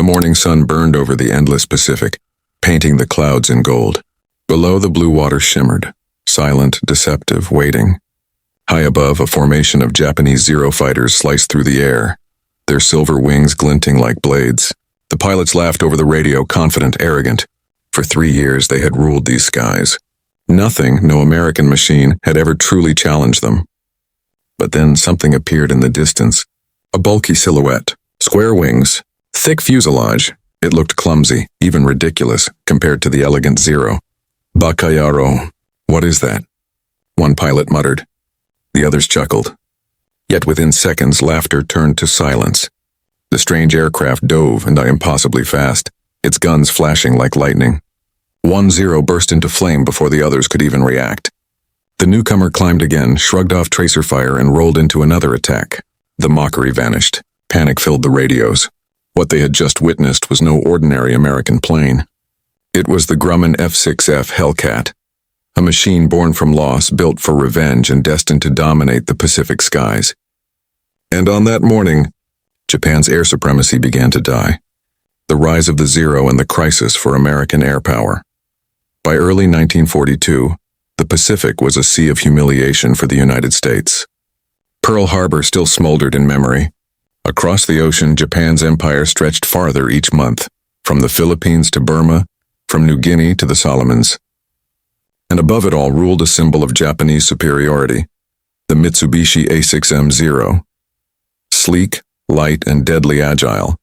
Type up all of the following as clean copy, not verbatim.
morning sun burned over the endless Pacific, painting the clouds in gold. Below, the blue water shimmered, silent, deceptive, waiting. High above, a formation of Japanese Zero fighters sliced through the air, their silver wings glinting like blades. The pilots laughed over the radio, confident, arrogant. For 3 years, they had ruled these skies. Nothing, no American machine, had ever truly challenged them. But then something appeared in the distance. A bulky silhouette, square wings, thick fuselage. It looked clumsy, even ridiculous, compared to the elegant Zero. "Bakayaro, what is that?" one pilot muttered. The others chuckled. Yet within seconds, laughter turned to silence. The strange aircraft dove, and impossibly fast, its guns flashing like lightning. One Zero burst into flame before the others could even react. The newcomer climbed again, shrugged off tracer fire, and rolled into another attack. The mockery vanished. Panic filled the radios. What they had just witnessed was no ordinary American plane. It was the Grumman F6F Hellcat, a machine born from loss, built for revenge, and destined to dominate the Pacific skies. And on that morning, Japan's air supremacy began to die. The rise of the Zero and the crisis for American air power. By early 1942, the Pacific was a sea of humiliation for the United States. Pearl Harbor still smoldered in memory. Across the ocean, Japan's empire stretched farther each month, from the Philippines to Burma, from New Guinea to the Solomons. And above it all ruled a symbol of Japanese superiority, the Mitsubishi A6M Zero. Sleek, light, and deadly agile,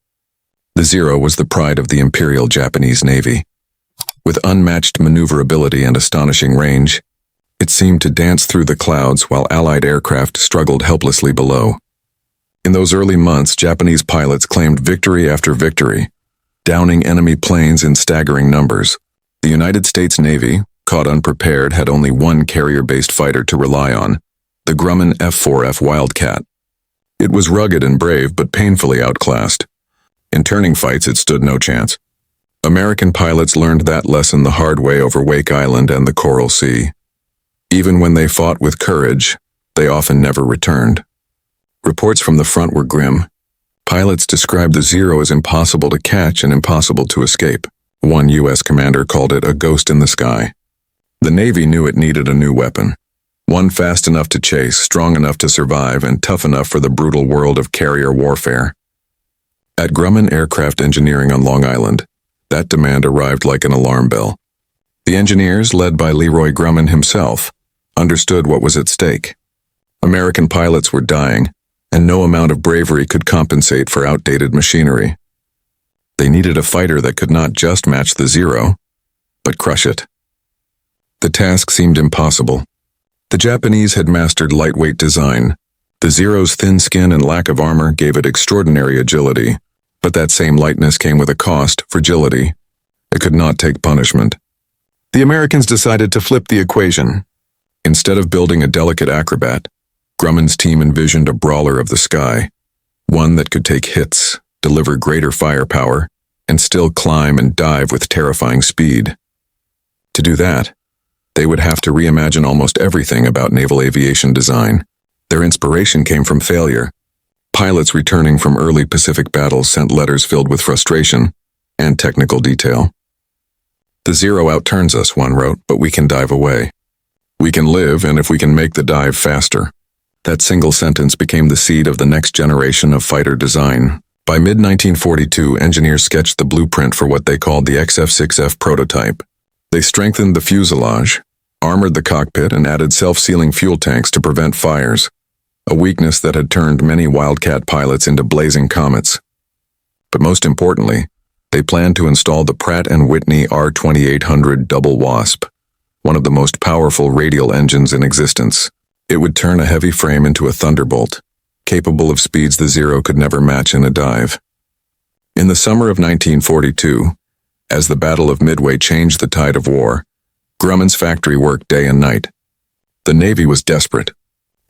the Zero was the pride of the Imperial Japanese Navy. With unmatched maneuverability and astonishing range, it seemed to dance through the clouds while Allied aircraft struggled helplessly below. In those early months, Japanese pilots claimed victory after victory, downing enemy planes in staggering numbers. The United States Navy, caught unprepared, had only one carrier-based fighter to rely on, the Grumman F4F Wildcat. It was rugged and brave, but painfully outclassed. In turning fights, it stood no chance. American pilots learned that lesson the hard way over Wake Island and the Coral Sea. Even when they fought with courage, they often never returned. Reports from the front were grim. Pilots described the Zero as impossible to catch and impossible to escape. One U.S. commander called it a ghost in the sky. The Navy knew it needed a new weapon. One fast enough to chase, strong enough to survive, and tough enough for the brutal world of carrier warfare. At Grumman Aircraft Engineering on Long Island, that demand arrived like an alarm bell. The engineers, led by Leroy Grumman himself, understood what was at stake. American pilots were dying, and no amount of bravery could compensate for outdated machinery. They needed a fighter that could not just match the Zero, but crush it. The task seemed impossible. The Japanese had mastered lightweight design. The Zero's thin skin and lack of armor gave it extraordinary agility, but that same lightness came with a cost, fragility. It could not take punishment. The Americans decided to flip the equation. Instead of building a delicate acrobat, Grumman's team envisioned a brawler of the sky, one that could take hits, deliver greater firepower, and still climb and dive with terrifying speed. To do that, they would have to reimagine almost everything about naval aviation design. Their inspiration came from failure. Pilots returning from early Pacific battles sent letters filled with frustration and technical detail. "The Zero outturns us," one wrote, "but we can dive away. We can live, and if we can make the dive faster." That single sentence became the seed of the next generation of fighter design. By mid-1942, engineers sketched the blueprint for what they called the F6F prototype. They strengthened the fuselage, armored the cockpit, and added self-sealing fuel tanks to prevent fires, a weakness that had turned many Wildcat pilots into blazing comets. But most importantly, they planned to install the Pratt & Whitney R2800 Double Wasp, one of the most powerful radial engines in existence. It would turn a heavy frame into a thunderbolt, capable of speeds the Zero could never match in a dive. In the summer of 1942, as the Battle of Midway changed the tide of war, Grumman's factory worked day and night. The Navy was desperate.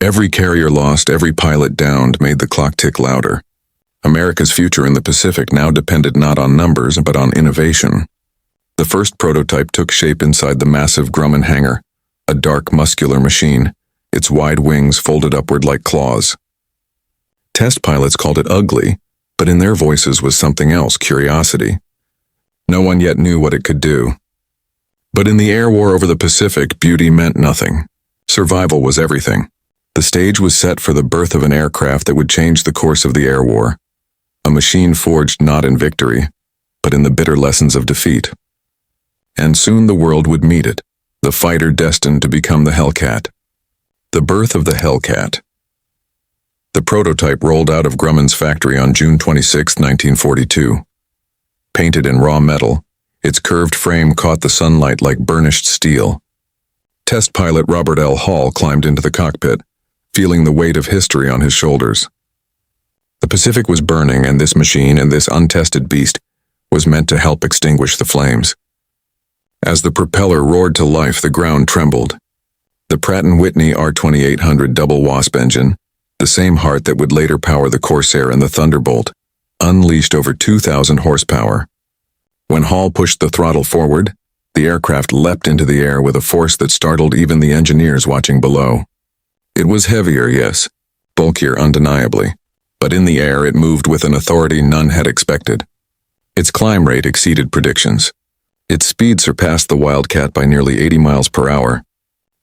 Every carrier lost, every pilot downed made the clock tick louder. America's future in the Pacific now depended not on numbers, but on innovation. The first prototype took shape inside the massive Grumman hangar, a dark, muscular machine, its wide wings folded upward like claws. Test pilots called it ugly, But in their voices was something else, curiosity. No one yet knew what it could do. But in the air war over the Pacific, beauty meant nothing. Survival was everything. The stage was set for the birth of an aircraft that would change the course of the air war. A machine forged not in victory, but in the bitter lessons of defeat. And soon the world would meet it, the fighter destined to become the Hellcat. The birth of the Hellcat. The prototype rolled out of Grumman's factory on June 26, 1942. Painted in raw metal, its curved frame caught the sunlight like burnished steel. Test pilot Robert L. Hall climbed into the cockpit, feeling the weight of history on his shoulders. The Pacific was burning, and this machine and this untested beast was meant to help extinguish the flames. As the propeller roared to life, the ground trembled. The Pratt & Whitney R2800 double wasp engine, the same heart that would later power the Corsair and the Thunderbolt, unleashed over 2,000 horsepower. When Hall pushed the throttle forward, the aircraft leapt into the air with a force that startled even the engineers watching below. It was heavier, yes, bulkier undeniably, but in the air it moved with an authority none had expected. Its climb rate exceeded predictions. Its speed surpassed the Wildcat by nearly 80 miles per hour.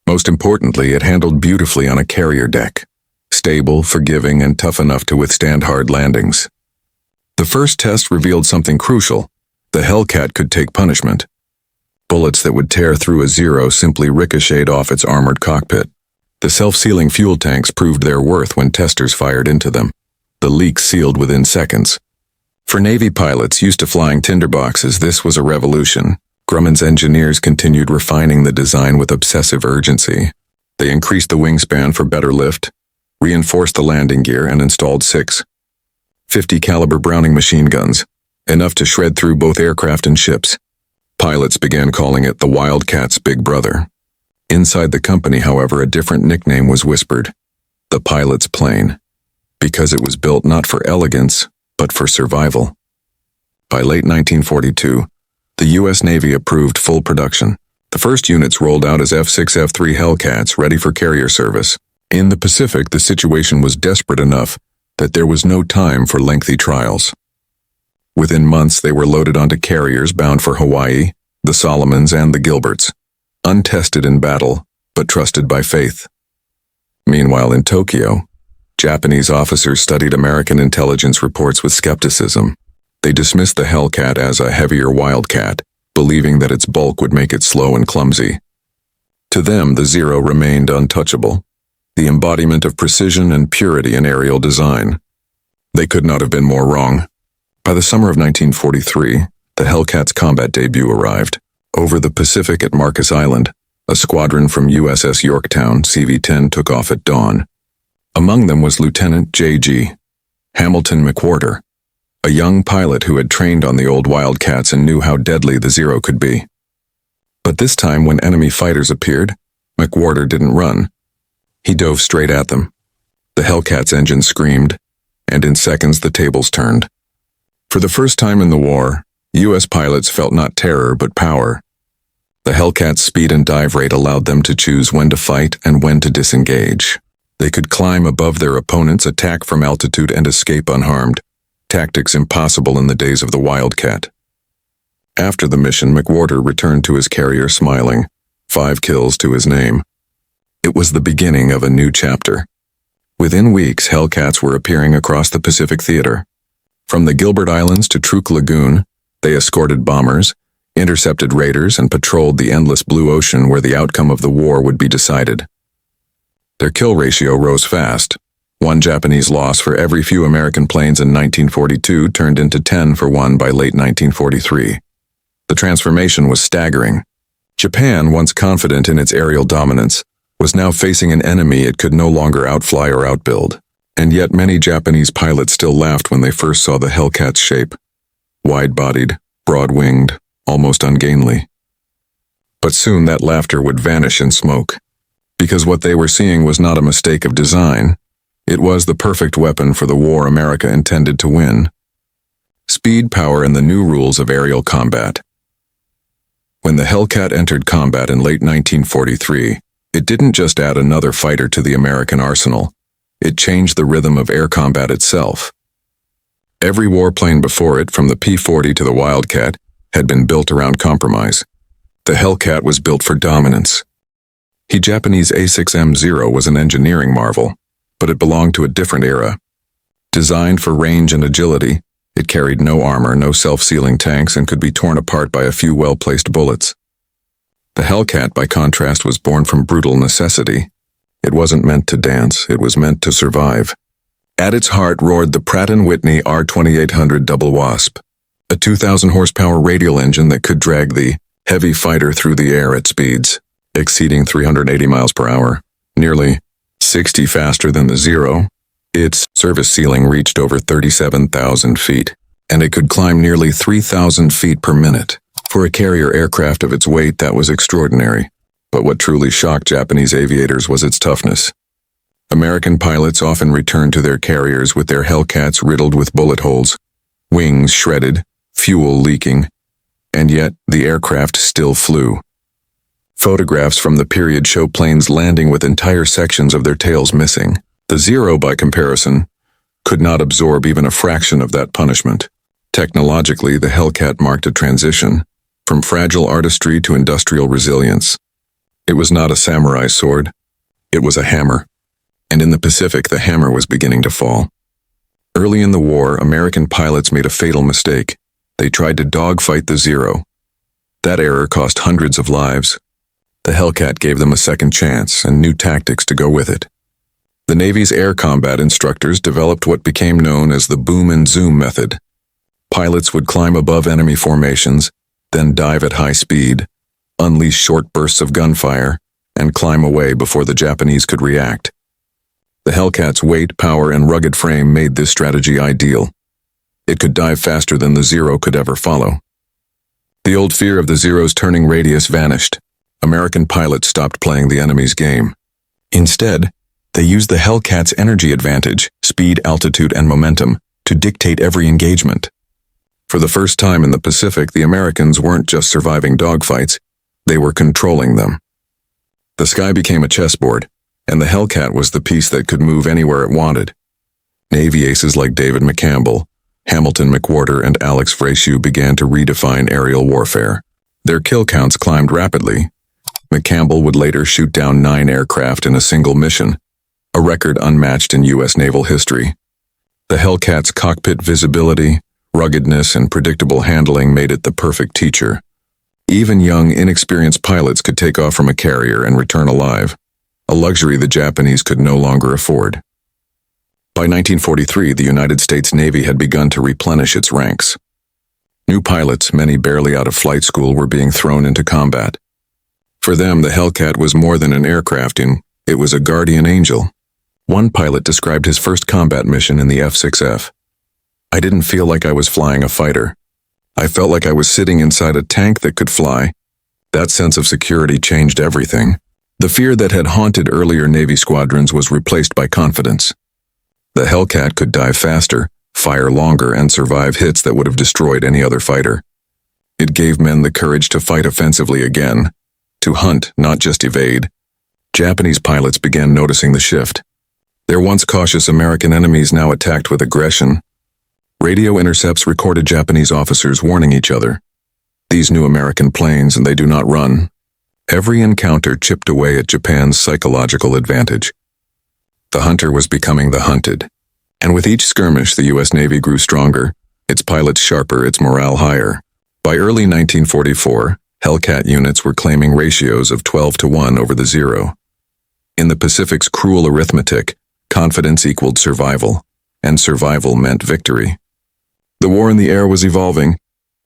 Most importantly, it handled beautifully on a carrier deck. Stable, forgiving, and tough enough to withstand hard landings. The first test revealed something crucial. The Hellcat could take punishment. Bullets that would tear through a Zero simply ricocheted off its armored cockpit. The self-sealing fuel tanks proved their worth when testers fired into them. The leaks sealed within seconds. For Navy pilots used to flying tinderboxes, this was a revolution. Grumman's engineers continued refining the design with obsessive urgency. They increased the wingspan for better lift, reinforced the landing gear, and installed 6 .50 caliber Browning machine guns, enough to shred through both aircraft and ships. Pilots began calling it the Wildcat's big brother. Inside the company, however, a different nickname was whispered: the pilot's plane, because it was built not for elegance, but for survival. By late 1942, the U.S. Navy approved full production. The first units rolled out as F6F Hellcats ready for carrier service. In the Pacific, the situation was desperate enough that there was no time for lengthy trials. Within months, they were loaded onto carriers bound for Hawaii, the Solomons, and the Gilberts, untested in battle, but trusted by faith. Meanwhile, in Tokyo, Japanese officers studied American intelligence reports with skepticism. They dismissed the Hellcat as a heavier Wildcat, believing that its bulk would make it slow and clumsy. To them, the Zero remained untouchable, the embodiment of precision and purity in aerial design. They could not have been more wrong. By the summer of 1943, the Hellcat's combat debut arrived. Over the Pacific at Marcus Island, a squadron from USS Yorktown, CV-10, took off at dawn. Among them was Lieutenant J.G. Hamilton McWhorter, a young pilot who had trained on the old Wildcats and knew how deadly the Zero could be. But this time, when enemy fighters appeared, McWhorter didn't run. He dove straight at them. The Hellcat's engine screamed, and in seconds the tables turned. For the first time in the war, U.S. pilots felt not terror but power. The Hellcat's speed and dive rate allowed them to choose when to fight and when to disengage. They could climb above their opponents, attack from altitude, and escape unharmed, tactics impossible in the days of the Wildcat. After the mission, McWhorter returned to his carrier smiling, 5 kills to his name. It was the beginning of a new chapter. Within weeks, Hellcats were appearing across the Pacific theater. From the Gilbert Islands to Truk Lagoon, they escorted bombers, intercepted raiders, and patrolled the endless blue ocean where the outcome of the war would be decided. Their kill ratio rose fast. 1 Japanese loss for every few American planes in 1942 turned into 10 for 1 by late 1943. The transformation was staggering. Japan, once confident in its aerial dominance, was now facing an enemy it could no longer outfly or outbuild. And yet many Japanese pilots still laughed when they first saw the Hellcat's shape. Wide-bodied, broad-winged, almost ungainly. But soon that laughter would vanish in smoke. Because what they were seeing was not a mistake of design. It was the perfect weapon for the war America intended to win. Speed, power, and the new rules of aerial combat. When the Hellcat entered combat in late 1943, it didn't just add another fighter to the American arsenal. It changed the rhythm of air combat itself. Every warplane before it, from the P-40 to the Wildcat, had been built around compromise. The Hellcat was built for dominance. The Japanese A6M0 was an engineering marvel, but it belonged to a different era. Designed for range and agility, it carried no armor, no self-sealing tanks, and could be torn apart by a few well-placed bullets. The Hellcat, by contrast, was born from brutal necessity. It wasn't meant to dance, it was meant to survive. At its heart roared the Pratt & Whitney R2800 Double Wasp, a 2,000-horsepower radial engine that could drag the heavy fighter through the air at speeds exceeding 380 miles per hour, nearly 60 faster than the Zero. Its service ceiling reached over 37,000 feet, and it could climb nearly 3,000 feet per minute. For a carrier aircraft of its weight, that was extraordinary. But what truly shocked Japanese aviators was its toughness. American pilots often returned to their carriers with their Hellcats riddled with bullet holes, wings shredded, fuel leaking, and yet the aircraft still flew. Photographs from the period show planes landing with entire sections of their tails missing. The Zero, by comparison, could not absorb even a fraction of that punishment. Technologically, the Hellcat marked a transition from fragile artistry to industrial resilience. It was not a samurai sword, it was a hammer. And in the Pacific, the hammer was beginning to fall. Early in the war, American pilots made a fatal mistake. They tried to dogfight the Zero. That error cost hundreds of lives. The Hellcat gave them a second chance and new tactics to go with it. The Navy's air combat instructors developed what became known as the boom and zoom method. Pilots would climb above enemy formations, then dive at high speed, unleash short bursts of gunfire, and climb away before the Japanese could react. The Hellcat's weight, power, and rugged frame made this strategy ideal. It could dive faster than the Zero could ever follow. The old fear of the Zero's turning radius vanished. American pilots stopped playing the enemy's game. Instead, they used the Hellcat's energy advantage, speed, altitude, and momentum, to dictate every engagement. For the first time in the Pacific, the Americans weren't just surviving dogfights, they were controlling them. The sky became a chessboard, and the Hellcat was the piece that could move anywhere it wanted. Navy aces like David McCampbell, Hamilton McWhorter, and Alex Freysiu began to redefine aerial warfare. Their kill counts climbed rapidly. McCampbell would later shoot down 9 aircraft in a single mission, a record unmatched in U.S. naval history. The Hellcat's cockpit visibility, ruggedness, and predictable handling made it the perfect teacher. Even young, inexperienced pilots could take off from a carrier and return alive, a luxury the Japanese could no longer afford. By 1943, the United States Navy had begun to replenish its ranks. New pilots, many barely out of flight school, were being thrown into combat. For them, the Hellcat was more than an aircraft, it was a guardian angel. One pilot described his first combat mission in the F6F. "I didn't feel like I was flying a fighter. I felt like I was sitting inside a tank that could fly." That sense of security changed everything. The fear that had haunted earlier Navy squadrons was replaced by confidence. The Hellcat could dive faster, fire longer, and survive hits that would have destroyed any other fighter. It gave men the courage to fight offensively again, to hunt, not just evade. Japanese pilots began noticing the shift. Their once cautious American enemies now attacked with aggression. Radio intercepts recorded Japanese officers warning each other. "These new American planes, and they do not run." Every encounter chipped away at Japan's psychological advantage. The hunter was becoming the hunted. And with each skirmish, the U.S. Navy grew stronger, its pilots sharper, its morale higher. By early 1944, Hellcat units were claiming ratios of 12-1 over the Zero. In the Pacific's cruel arithmetic, confidence equaled survival, and survival meant victory. The war in the air was evolving,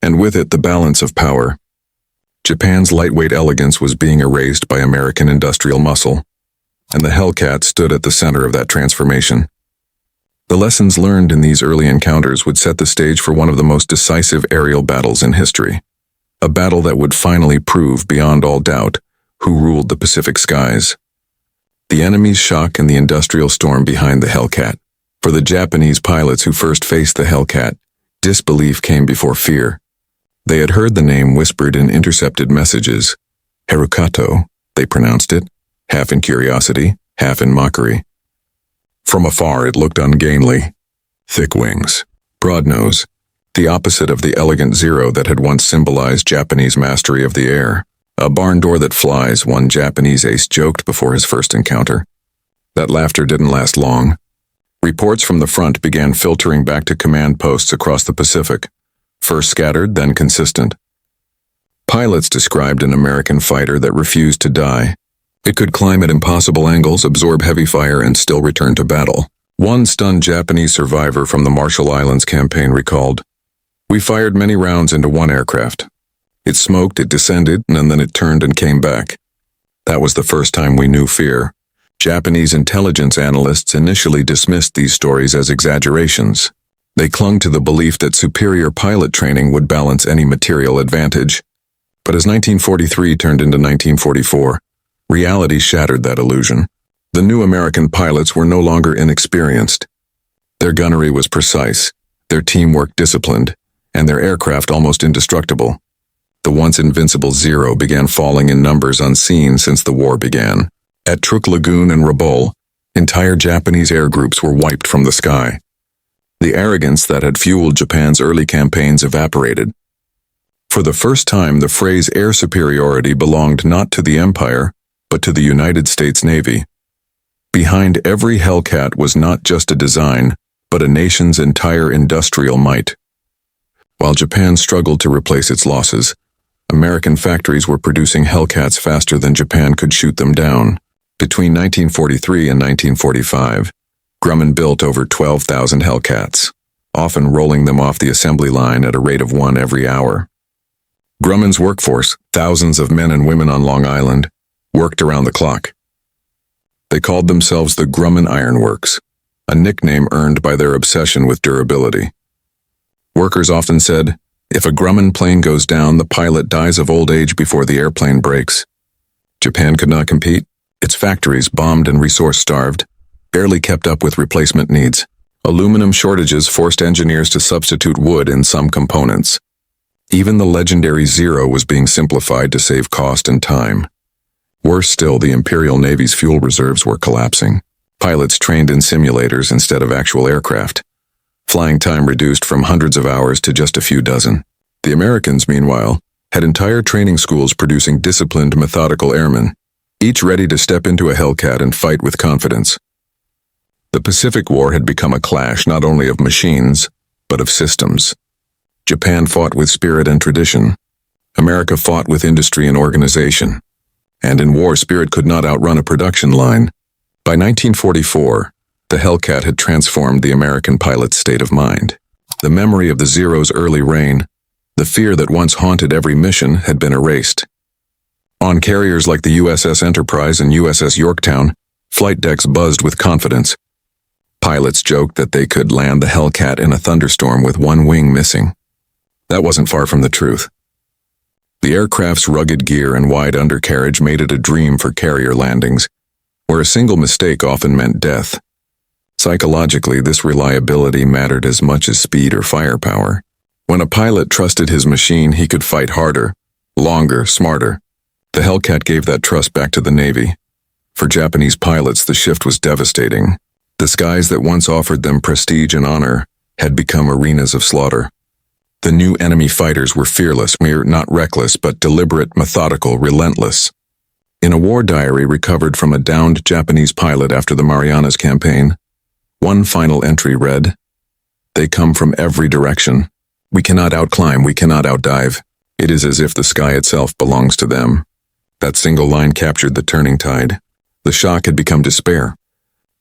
and with it the balance of power. Japan's lightweight elegance was being erased by American industrial muscle, and the Hellcat stood at the center of that transformation. The lessons learned in these early encounters would set the stage for one of the most decisive aerial battles in history. A battle that would finally prove beyond all doubt who ruled the Pacific skies. The enemy's shock and the industrial storm behind the Hellcat. For the Japanese pilots who first faced the Hellcat, disbelief came before fear. They had heard the name whispered in intercepted messages. Harukato, they pronounced it, half in curiosity, half in mockery. From afar it looked ungainly. Thick wings, Broad nose, the opposite of the elegant Zero that had once symbolized Japanese mastery of the air. A barn door that flies, one Japanese ace joked before his first encounter. That laughter didn't last long. Reports from the front began filtering back to command posts across the Pacific, first scattered, then consistent. Pilots described an American fighter that refused to die. It could climb at impossible angles, absorb heavy fire, and still return to battle. One stunned Japanese survivor from the Marshall Islands campaign recalled, "We fired many rounds into one aircraft. It smoked, it descended, and then it turned and came back. That was the first time we knew fear." Japanese intelligence analysts initially dismissed these stories as exaggerations. They clung to the belief that superior pilot training would balance any material advantage. But as 1943 turned into 1944, reality shattered that illusion. The new American pilots were no longer inexperienced. Their gunnery was precise, their teamwork disciplined, and their aircraft almost indestructible. The once invincible Zero began falling in numbers unseen since the war began. At Truk Lagoon and Rabaul, entire Japanese air groups were wiped from the sky. The arrogance that had fueled Japan's early campaigns evaporated. For the first time, the phrase air superiority belonged not to the Empire, but to the United States Navy. Behind every Hellcat was not just a design, but a nation's entire industrial might. While Japan struggled to replace its losses, American factories were producing Hellcats faster than Japan could shoot them down. Between 1943 and 1945, Grumman built over 12,000 Hellcats, often rolling them off the assembly line at a rate of one every hour. Grumman's workforce, thousands of men and women on Long Island, worked around the clock. They called themselves the Grumman Iron Works, a nickname earned by their obsession with durability. Workers often said, "If a Grumman plane goes down, the pilot dies of old age before the airplane breaks." Japan could not compete. Its factories, bombed and resource-starved, barely kept up with replacement needs. Aluminum shortages forced engineers to substitute wood in some components. Even the legendary Zero was being simplified to save cost and time. Worse still, the Imperial Navy's fuel reserves were collapsing. Pilots trained in simulators instead of actual aircraft. Flying time reduced from hundreds of hours to just a few dozen. The Americans, meanwhile, had entire training schools producing disciplined, methodical airmen, each ready to step into a Hellcat and fight with confidence. The Pacific War had become a clash not only of machines, but of systems. Japan fought with spirit and tradition. America fought with industry and organization. And in war, spirit could not outrun a production line. By 1944, the Hellcat had transformed the American pilot's state of mind. The memory of the Zero's early reign, the fear that once haunted every mission, had been erased. On carriers like the USS Enterprise and USS Yorktown, flight decks buzzed with confidence. Pilots joked that they could land the Hellcat in a thunderstorm with one wing missing. That wasn't far from the truth. The aircraft's rugged gear and wide undercarriage made it a dream for carrier landings, where a single mistake often meant death. Psychologically, this reliability mattered as much as speed or firepower. When a pilot trusted his machine, he could fight harder, longer, smarter. The Hellcat gave that trust back to the Navy. For Japanese pilots, the shift was devastating. The skies that once offered them prestige and honor had become arenas of slaughter. The new enemy fighters were fearless, not reckless, but deliberate, methodical, relentless. In a war diary recovered from a downed Japanese pilot after the Marianas campaign, one final entry read, "They come from every direction. We cannot outclimb, we cannot outdive. It is as if the sky itself belongs to them." That single line captured the turning tide. The shock had become despair.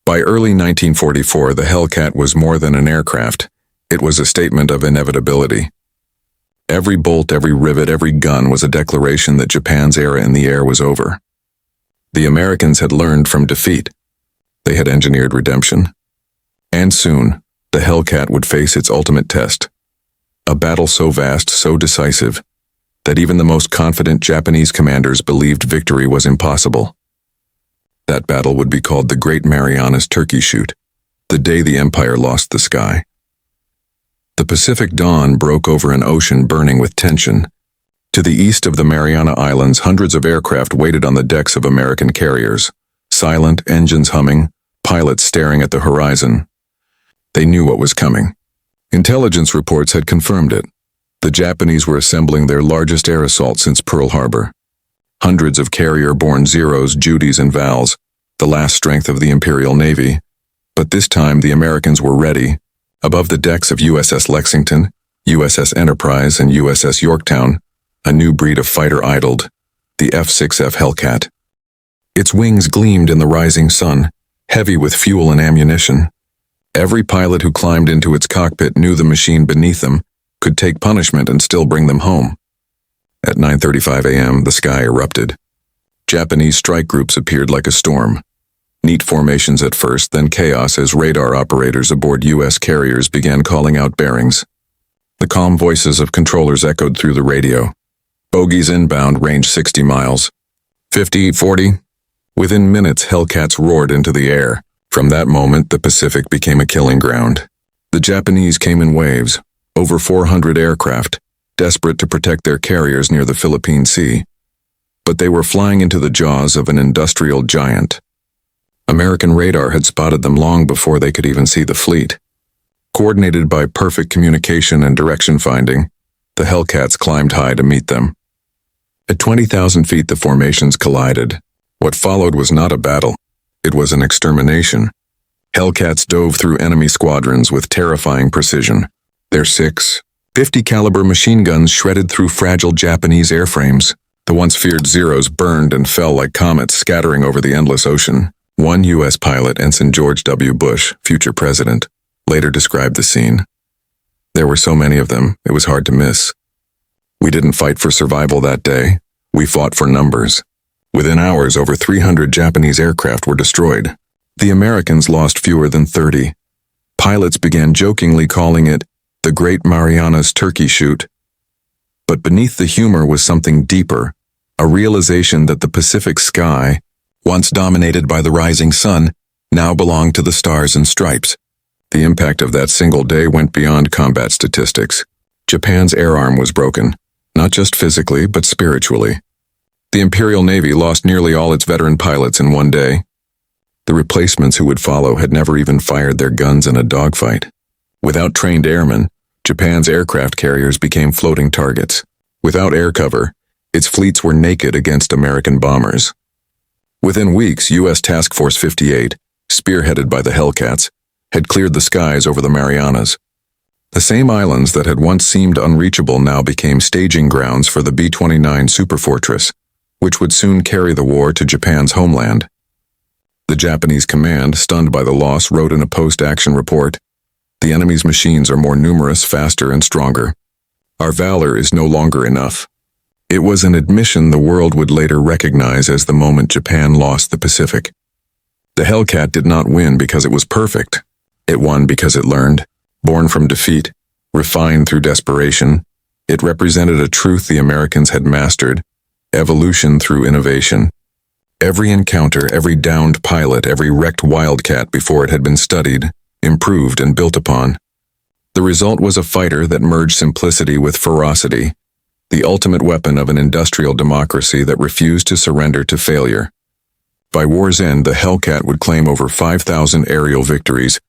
By early 1944, the Hellcat was more than an aircraft. It was a statement of inevitability. Every bolt, every rivet, every gun was a declaration that Japan's era in the air was over. The Americans had learned from defeat. They had engineered redemption. And soon, the Hellcat would face its ultimate test. A battle so vast, so decisive, that even the most confident Japanese commanders believed victory was impossible. That battle would be called the Great Marianas Turkey Shoot, the day the Empire lost the sky. The Pacific dawn broke over an ocean burning with tension. To the east of the Mariana Islands, hundreds of aircraft waited on the decks of American carriers, silent, engines humming, pilots staring at the horizon. They knew what was coming. Intelligence reports had confirmed it. The Japanese were assembling their largest air assault since Pearl Harbor. Hundreds of carrier-borne Zeros, Judys, and Vals, the last strength of the Imperial Navy. But this time the Americans were ready. Above the decks of USS Lexington, USS Enterprise, and USS Yorktown, a new breed of fighter idled, the F6F Hellcat. Its wings gleamed in the rising sun, heavy with fuel and ammunition. Every pilot who climbed into its cockpit knew the machine beneath them could take punishment and still bring them home. At 9:35 a.m., the sky erupted. Japanese strike groups appeared like a storm. Neat formations at first, then chaos as radar operators aboard U.S. carriers began calling out bearings. The calm voices of controllers echoed through the radio. Bogies inbound, range 60 miles. 50, 40. Within minutes, Hellcats roared into the air. From that moment, the Pacific became a killing ground. The Japanese came in waves, over 400 aircraft, desperate to protect their carriers near the Philippine Sea. But they were flying into the jaws of an industrial giant. American radar had spotted them long before they could even see the fleet. Coordinated by perfect communication and direction finding, the Hellcats climbed high to meet them. At 20,000 feet, the formations collided. What followed was not a battle. It was an extermination. Hellcats dove through enemy squadrons with terrifying precision. Their 6.50 caliber machine guns shredded through fragile Japanese airframes. The once feared Zeros burned and fell like comets, scattering over the endless ocean. One U.S. pilot, Ensign George W. Bush, future president, later described the scene. There were so many of them, it was hard to miss. We didn't fight for survival that day. We fought for numbers. Within hours, over 300 Japanese aircraft were destroyed. The Americans lost fewer than 30. Pilots began jokingly calling it the Great Marianas Turkey Shoot. But beneath the humor was something deeper, a realization that the Pacific sky, once dominated by the rising sun, now belonged to the stars and stripes. The impact of that single day went beyond combat statistics. Japan's air arm was broken, not just physically, but spiritually. The Imperial Navy lost nearly all its veteran pilots in one day. The replacements who would follow had never even fired their guns in a dogfight. Without trained airmen, Japan's aircraft carriers became floating targets. Without air cover, its fleets were naked against American bombers. Within weeks, U.S. Task Force 58, spearheaded by the Hellcats, had cleared the skies over the Marianas. The same islands that had once seemed unreachable now became staging grounds for the B-29 superfortress, which would soon carry the war to Japan's homeland. The Japanese command, stunned by the loss, wrote in a post-action report, "The enemy's machines are more numerous, faster, and stronger. Our valor is no longer enough." It was an admission the world would later recognize as the moment Japan lost the Pacific. The Hellcat did not win because it was perfect. It won because it learned. Born from defeat, refined through desperation, it represented a truth the Americans had mastered: evolution through innovation. Every encounter, every downed pilot, every wrecked Wildcat before it had been studied, improved, and built upon. The result was a fighter that merged simplicity with ferocity, the ultimate weapon of an industrial democracy that refused to surrender to failure. By war's end, the Hellcat would claim over 5,000 aerial victories,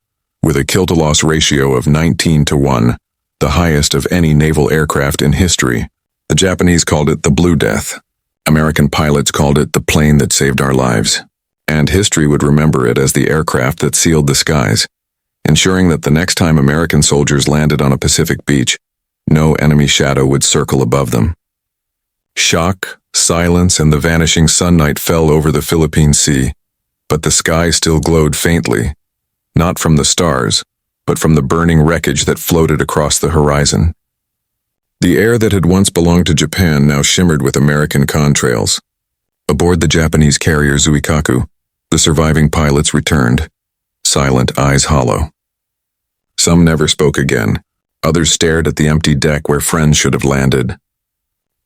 with a kill-to-loss ratio of 19-1, the highest of any naval aircraft in history. The Japanese called it the Blue Death. American pilots called it the plane that saved our lives. And history would remember it as the aircraft that sealed the skies, ensuring that the next time American soldiers landed on a Pacific beach, no enemy shadow would circle above them. Shock, silence, and the vanishing sunlight fell over the Philippine Sea, but the sky still glowed faintly, not from the stars, but from the burning wreckage that floated across the horizon. The air that had once belonged to Japan now shimmered with American contrails. Aboard the Japanese carrier Zuikaku, the surviving pilots returned, silent, eyes hollow. Some never spoke again. Others stared at the empty deck where friends should have landed.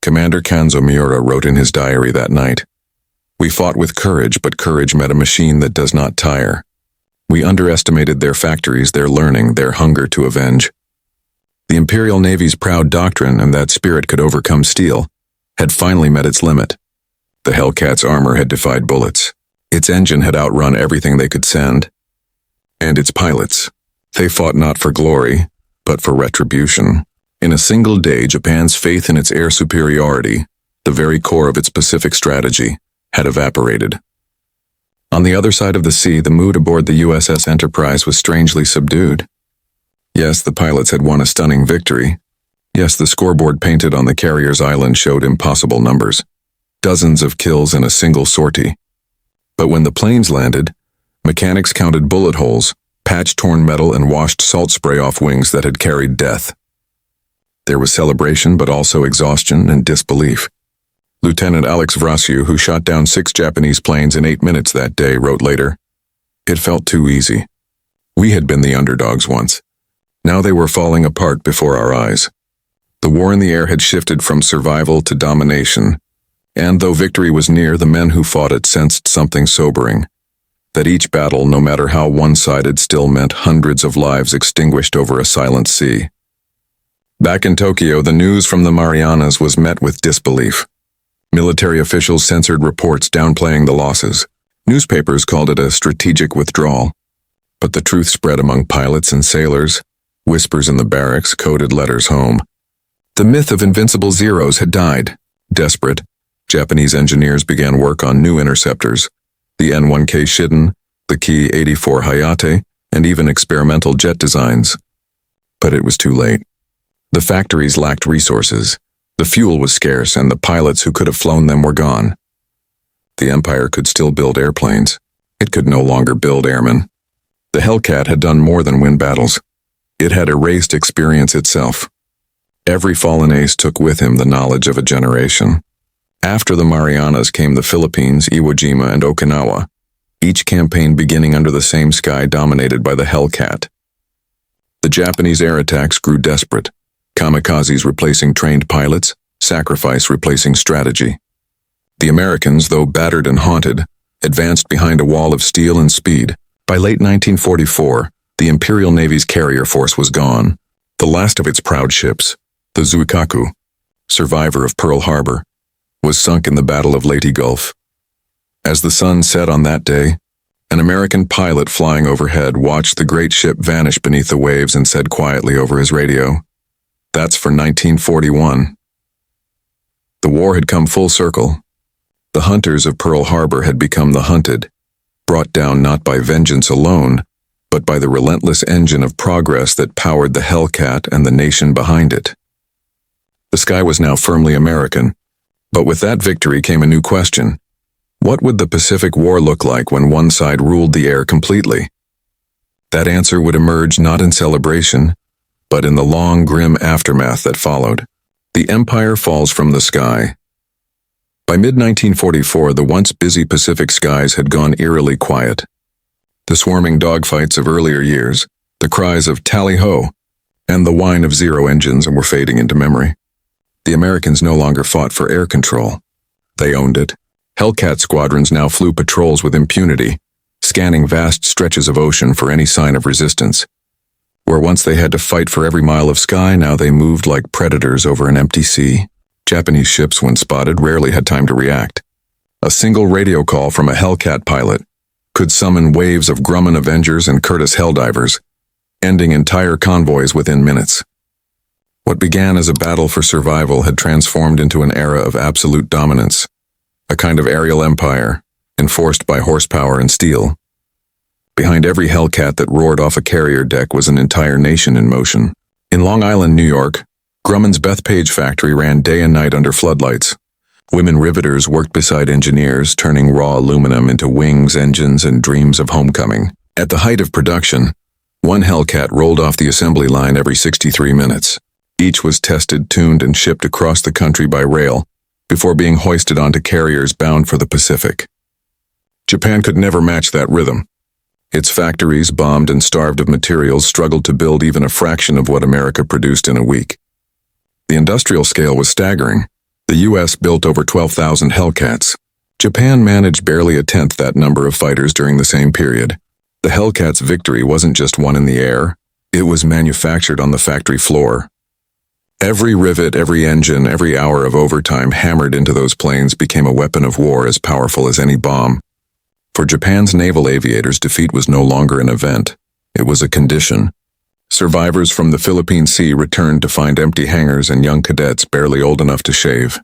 Commander Kanzo Miura wrote in his diary that night, "We fought with courage, but courage met a machine that does not tire. We underestimated their factories, their learning, their hunger to avenge." The Imperial Navy's proud doctrine, and that spirit could overcome steel, had finally met its limit. The Hellcat's armor had defied bullets. Its engine had outrun everything they could send. And its pilots. They fought not for glory, but for retribution. In a single day, Japan's faith in its air superiority, the very core of its Pacific strategy, had evaporated. On the other side of the sea, the mood aboard the USS Enterprise was strangely subdued. Yes, the pilots had won a stunning victory. Yes, the scoreboard painted on the carrier's island showed impossible numbers. Dozens of kills in a single sortie. But when the planes landed, mechanics counted bullet holes, patched torn metal, and washed salt spray off wings that had carried death. There was celebration, but also exhaustion and disbelief. Lieutenant Alex Vrasiu, who shot down 6 Japanese planes in 8 minutes that day, wrote later, "It felt too easy. We had been the underdogs once. Now they were falling apart before our eyes." The war in the air had shifted from survival to domination, and though victory was near, the men who fought it sensed something sobering. That each battle, no matter how one-sided, still meant hundreds of lives extinguished over a silent sea. Back in Tokyo, the news from the Marianas was met with disbelief. Military officials censored reports downplaying the losses. Newspapers called it a strategic withdrawal. But the truth spread among pilots and sailors. Whispers in the barracks, coded letters home. The myth of invincible zeros had died. Desperate, Japanese engineers began work on new interceptors, the N-1K Shiden, the Ki-84 Hayate, and even experimental jet designs. But it was too late. The factories lacked resources. The fuel was scarce, and the pilots who could have flown them were gone. The Empire could still build airplanes. It could no longer build airmen. The Hellcat had done more than win battles. It had erased experience itself. Every fallen ace took with him the knowledge of a generation. After the Marianas came the Philippines, Iwo Jima, and Okinawa, each campaign beginning under the same sky dominated by the Hellcat. The Japanese air attacks grew desperate. Kamikazes replacing trained pilots, sacrifice replacing strategy. The Americans, though battered and haunted, advanced behind a wall of steel and speed. By late 1944, the Imperial Navy's carrier force was gone. The last of its proud ships, the Zuikaku, survivor of Pearl Harbor, was sunk in the Battle of Leyte Gulf. As the sun set on that day, an American pilot flying overhead watched the great ship vanish beneath the waves and said quietly over his radio, "That's for 1941. The war had come full circle. The hunters of Pearl Harbor had become the hunted, brought down not by vengeance alone, but by the relentless engine of progress that powered the Hellcat and the nation behind it. The sky was now firmly American, but with that victory came a new question. What would the Pacific War look like when one side ruled the air completely? That answer would emerge not in celebration, but in the long, grim aftermath that followed. The empire falls from the sky. By mid-1944, the once busy Pacific skies had gone eerily quiet. The swarming dogfights of earlier years, the cries of tally-ho, and the whine of zero engines were fading into memory. The Americans no longer fought for air control. They owned it. Hellcat squadrons now flew patrols with impunity, scanning vast stretches of ocean for any sign of resistance. Where once they had to fight for every mile of sky, now they moved like predators over an empty sea. Japanese ships, when spotted, rarely had time to react. A single radio call from a Hellcat pilot could summon waves of Grumman Avengers and Curtiss Helldivers, ending entire convoys within minutes. What began as a battle for survival had transformed into an era of absolute dominance, a kind of aerial empire, enforced by horsepower and steel. Behind every Hellcat that roared off a carrier deck was an entire nation in motion. In Long Island, New York, Grumman's Bethpage factory ran day and night under floodlights. Women riveters worked beside engineers, turning raw aluminum into wings, engines, and dreams of homecoming. At the height of production, one Hellcat rolled off the assembly line every 63 minutes. Each was tested, tuned, and shipped across the country by rail before being hoisted onto carriers bound for the Pacific. Japan could never match that rhythm. Its factories, bombed and starved of materials, struggled to build even a fraction of what America produced in a week. The industrial scale was staggering. The U.S. built over 12,000 Hellcats. Japan managed barely a tenth that number of fighters during the same period. The Hellcat's victory wasn't just won in the air, it was manufactured on the factory floor. Every rivet, every engine, every hour of overtime hammered into those planes became a weapon of war as powerful as any bomb. For Japan's naval aviators, defeat was no longer an event. It was a condition. Survivors from the Philippine Sea returned to find empty hangars and young cadets barely old enough to shave.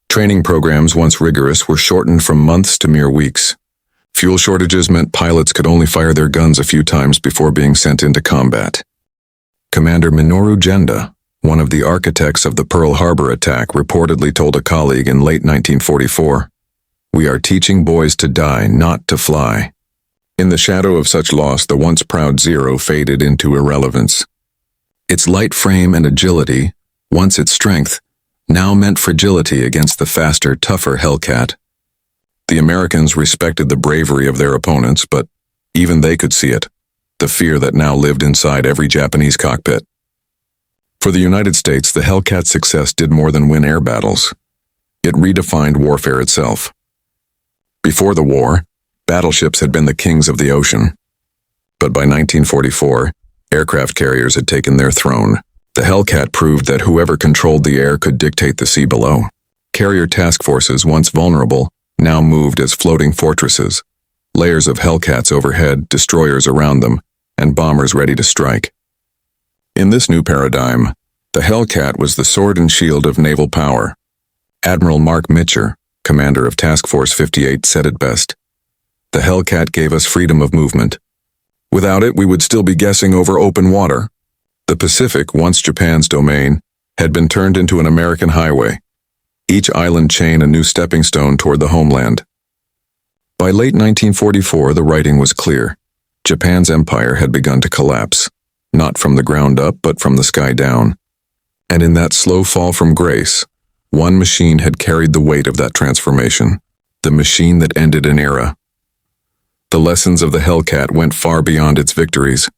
Training programs, once rigorous, were shortened from months to mere weeks. Fuel shortages meant pilots could only fire their guns a few times before being sent into combat. Commander Minoru Genda, one of the architects of the Pearl Harbor attack, reportedly told a colleague in late 1944, "We are teaching boys to die, not to fly." In the shadow of such loss, the once proud Zero faded into irrelevance. Its light frame and agility, once its strength, now meant fragility against the faster, tougher Hellcat. The Americans respected the bravery of their opponents, but even they could see it, the fear that now lived inside every Japanese cockpit. For the United States, the Hellcat's success did more than win air battles. It redefined warfare itself. Before the war, battleships had been the kings of the ocean. But by 1944, aircraft carriers had taken their throne. The Hellcat proved that whoever controlled the air could dictate the sea below. Carrier task forces, once vulnerable, now moved as floating fortresses, layers of Hellcats overhead, destroyers around them, and bombers ready to strike. In this new paradigm, the Hellcat was the sword and shield of naval power. Admiral Mark Mitcher, commander of Task Force 58, said it best. "The Hellcat gave us freedom of movement. Without it, we would still be guessing over open water." The Pacific, once Japan's domain, had been turned into an American highway, each island chain a new stepping stone toward the homeland. By late 1944, the writing was clear. Japan's empire had begun to collapse, not from the ground up, but from the sky down. And in that slow fall from grace, one machine had carried the weight of that transformation, the machine that ended an era. The lessons of the Hellcat went far beyond its victories.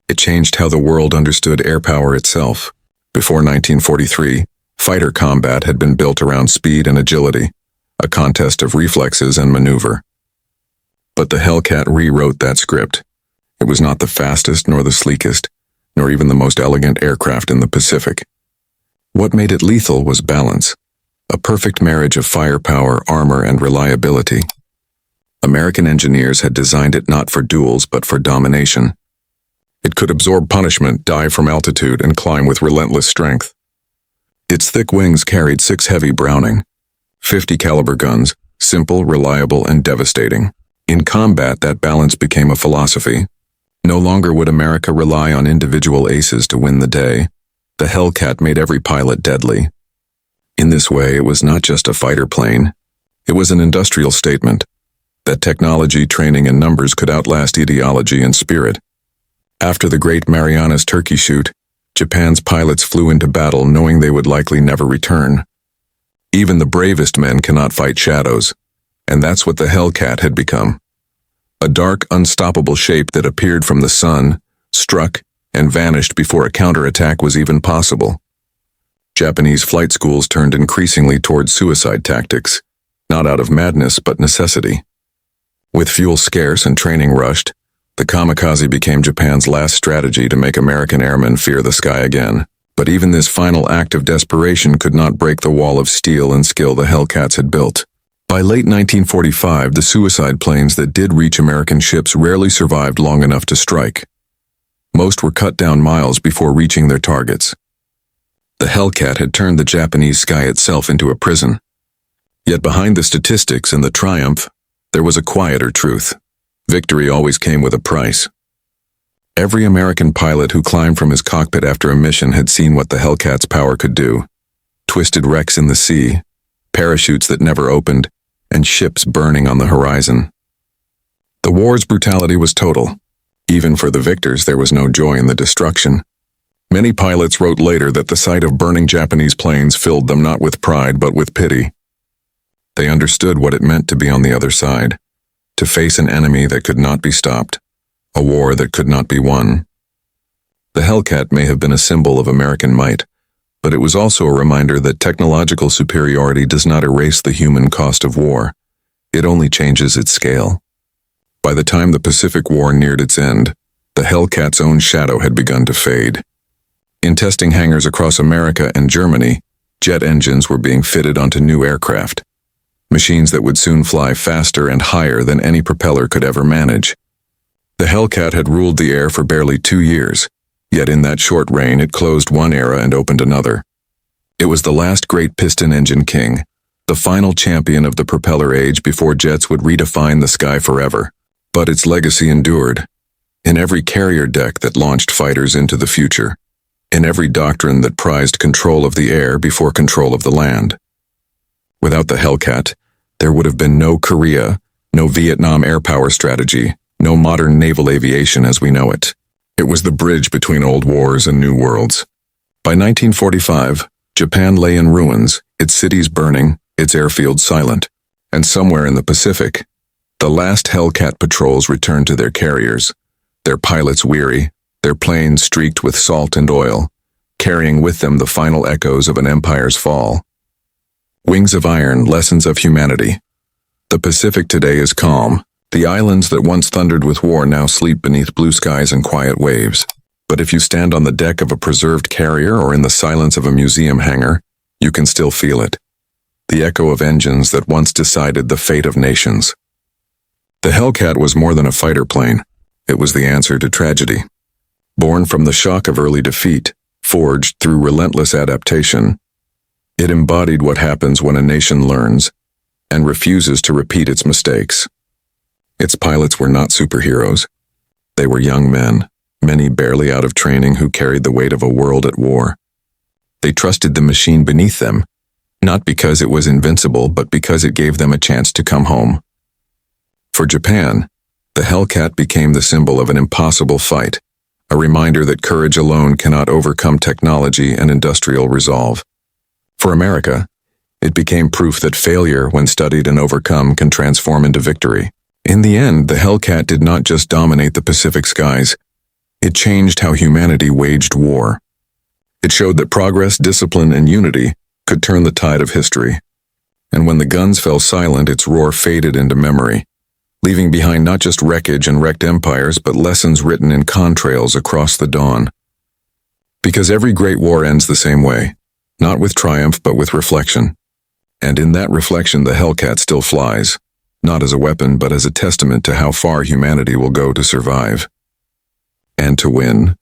It changed how the world understood air power itself. Before 1943, fighter combat had been built around speed and agility, a contest of reflexes and maneuver. But the Hellcat rewrote that script. It was not the fastest nor the sleekest, nor even the most elegant aircraft in the Pacific. What made it lethal was balance, a perfect marriage of firepower, armor, and reliability. American engineers had designed it not for duels but for domination. It could absorb punishment, dive from altitude, and climb with relentless strength. Its thick wings carried 6 heavy Browning, 50 caliber guns, simple, reliable, and devastating. In combat, that balance became a philosophy. No longer would America rely on individual aces to win the day. The Hellcat made every pilot deadly. In this way, it was not just a fighter plane. It was an industrial statement that technology, training, and numbers could outlast ideology and spirit. After the Great Marianas Turkey Shoot, Japan's pilots flew into battle knowing they would likely never return. Even the bravest men cannot fight shadows, and that's what the Hellcat had become. A dark, unstoppable shape that appeared from the sun, struck, and vanished before a counterattack was even possible. Japanese flight schools turned increasingly toward suicide tactics, not out of madness but necessity. With fuel scarce and training rushed, the kamikaze became Japan's last strategy to make American airmen fear the sky again. But even this final act of desperation could not break the wall of steel and skill the Hellcats had built. By late 1945, the suicide planes that did reach American ships rarely survived long enough to strike. Most were cut down miles before reaching their targets. The Hellcat had turned the Japanese sky itself into a prison. Yet behind the statistics and the triumph, there was a quieter truth. Victory always came with a price. Every American pilot who climbed from his cockpit after a mission had seen what the Hellcat's power could do. Twisted wrecks in the sea, parachutes that never opened, and ships burning on the horizon. The war's brutality was total. Even for the victors, there was no joy in the destruction. Many pilots wrote later that the sight of burning Japanese planes filled them not with pride but with pity. They understood what it meant to be on the other side, to face an enemy that could not be stopped, a war that could not be won. The Hellcat may have been a symbol of American might, but it was also a reminder that technological superiority does not erase the human cost of war. It only changes its scale. By the time the Pacific War neared its end, the Hellcat's own shadow had begun to fade. In testing hangars across America and Germany, jet engines were being fitted onto new aircraft, machines that would soon fly faster and higher than any propeller could ever manage. The Hellcat had ruled the air for barely 2 years, Yet in that short reign it closed one era and opened another. It was the last great piston engine king, the final champion of the propeller age before jets would redefine the sky forever. But its legacy endured. In every carrier deck that launched fighters into the future. In every doctrine that prized control of the air before control of the land. Without the Hellcat, there would have been no Korea, no Vietnam air power strategy, no modern naval aviation as we know it. It was the bridge between old wars and new worlds. By 1945, Japan lay in ruins, its cities burning, its airfields silent. And somewhere in the Pacific, the last Hellcat patrols returned to their carriers, their pilots weary, their planes streaked with salt and oil, carrying with them the final echoes of an empire's fall. Wings of iron, lessons of humanity. The Pacific today is calm. The islands that once thundered with war now sleep beneath blue skies and quiet waves. But if you stand on the deck of a preserved carrier or in the silence of a museum hangar, you can still feel it. The echo of engines that once decided the fate of nations. The Hellcat was more than a fighter plane. It was the answer to tragedy. Born from the shock of early defeat, forged through relentless adaptation, it embodied what happens when a nation learns and refuses to repeat its mistakes. Its pilots were not superheroes. They were young men, many barely out of training who carried the weight of a world at war. They trusted the machine beneath them, not because it was invincible, but because it gave them a chance to come home. For Japan, the Hellcat became the symbol of an impossible fight, a reminder that courage alone cannot overcome technology and industrial resolve. For America, it became proof that failure, when studied and overcome, can transform into victory. In the end, the Hellcat did not just dominate the Pacific skies. It changed how humanity waged war. It showed that progress, discipline, and unity could turn the tide of history. And when the guns fell silent, its roar faded into memory, leaving behind not just wreckage and wrecked empires, but lessons written in contrails across the dawn. Because every great war ends the same way, not with triumph, but with reflection. And in that reflection, the Hellcat still flies, not as a weapon, but as a testament to how far humanity will go to survive. And to win.